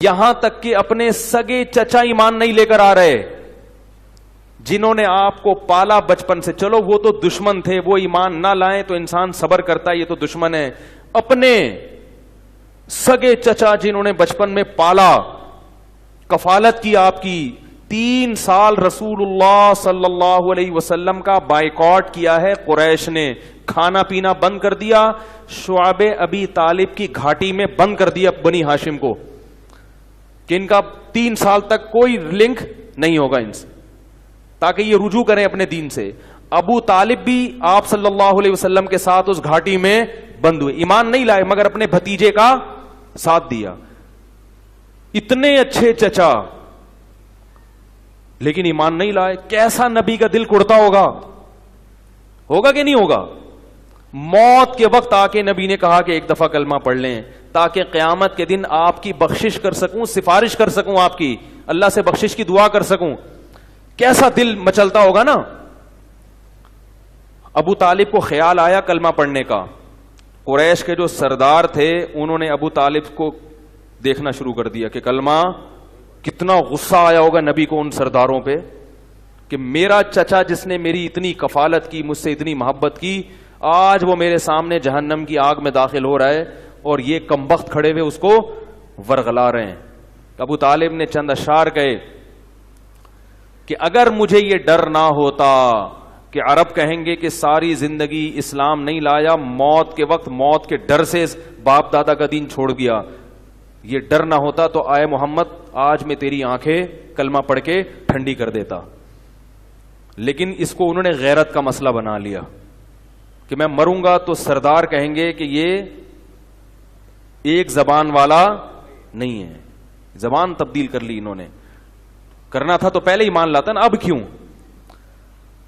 یہاں تک کہ اپنے سگے چچا ایمان نہیں لے کر آ رہے، جنہوں نے آپ کو پالا بچپن سے. چلو وہ تو دشمن تھے، وہ ایمان نہ لائیں تو انسان صبر کرتا ہے، یہ تو دشمن ہے. اپنے سگے چچا جنہوں نے بچپن میں پالا، کفالت کی آپ کی، 3 سال رسول اللہ صلی اللہ علیہ وسلم کا بائیکاٹ کیا ہے قریش نے، کھانا پینا بند کر دیا، شعب ابی طالب کی گھاٹی میں بند کر دیا بنی ہاشم کو کہ ان کا 3 سال تک کوئی لنک نہیں ہوگا ان سے، تاکہ یہ رجوع کریں اپنے دین سے. ابو طالب بھی آپ صلی اللہ علیہ وسلم کے ساتھ اس گھاٹی میں بند ہوئے، ایمان نہیں لائے مگر اپنے بھتیجے کا ساتھ دیا. اتنے اچھے چچا لیکن ایمان نہیں لائے. کیسا نبی کا دل کڑتا ہوگا کہ نہیں ہوگا؟ موت کے وقت آ کے نبی نے کہا کہ ایک دفعہ کلمہ پڑھ لیں تاکہ قیامت کے دن آپ کی بخشش کر سکوں، سفارش کر سکوں، آپ کی اللہ سے بخشش کی دعا کر سکوں. کیسا دل مچلتا ہوگا نا. ابو طالب کو خیال آیا کلمہ پڑھنے کا. قریش کے جو سردار تھے انہوں نے ابو طالب کو دیکھنا شروع کر دیا کہ کلمہ، کتنا غصہ آیا ہوگا نبی کو ان سرداروں پہ کہ میرا چچا جس نے میری اتنی کفالت کی، مجھ سے اتنی محبت کی، آج وہ میرے سامنے جہنم کی آگ میں داخل ہو رہا ہے اور یہ کمبخت کھڑے ہوئے اس کو ورغلا رہے ہیں. ابو طالب نے چند اشعار کہے کہ اگر مجھے یہ ڈر نہ ہوتا کہ عرب کہیں گے کہ ساری زندگی اسلام نہیں لایا، موت کے وقت موت کے ڈر سے باپ دادا کا دین چھوڑ دیا، یہ ڈر نہ ہوتا تو آئے محمد آج میں تیری آنکھیں کلمہ پڑھ کے ٹھنڈی کر دیتا. لیکن اس کو انہوں نے غیرت کا مسئلہ بنا لیا کہ میں مروں گا تو سردار کہیں گے کہ یہ ایک زبان والا نہیں ہے. زبان تبدیل کر لی انہوں نے. کرنا تھا تو پہلے ایمان لاتا نا، اب کیوں؟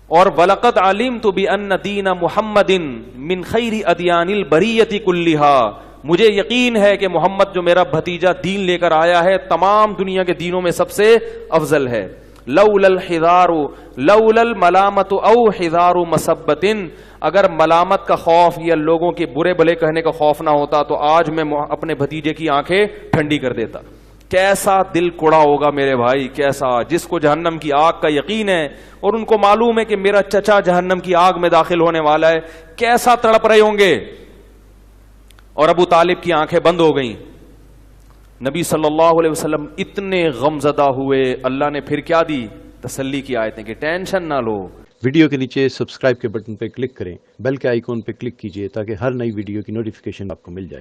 اور وَلَقَدْ عَلِمْتُ بِأَنَّ دِينَ مُحَمَّدٍ مِّن خَيْرِ أَدْيَانِ الْبَرِيَّةِ كُلِّهَا. مجھے یقین ہے کہ محمد جو میرا بھتیجا دین لے کر آیا ہے تمام دنیا کے دینوں میں سب سے افضل ہے. لولا الحذار لولا الملامت او حذار مسبت. اگر ملامت کا خوف یا لوگوں کے برے بھلے کہنے کا خوف نہ ہوتا تو آج میں اپنے بھتیجے کی آنکھیں ٹھنڈی کر دیتا. کیسا دل کوڑا ہوگا میرے بھائی، کیسا، جس کو جہنم کی آگ کا یقین ہے اور ان کو معلوم ہے کہ میرا چچا جہنم کی آگ میں داخل ہونے والا ہے، کیسا تڑپ رہے ہوں گے. اور ابو طالب کی آنکھیں بند ہو گئیں. نبی صلی اللہ علیہ وسلم اتنے غم زدہ ہوئے، اللہ نے پھر کیا دی؟ تسلی کی آیتیں کہ ٹینشن نہ لو. ویڈیو کے نیچے سبسکرائب کے بٹن پہ کلک کریں، بیل کے آئیکن پہ کلک کیجئے تاکہ ہر نئی ویڈیو کی نوٹیفیکیشن آپ کو مل جائے.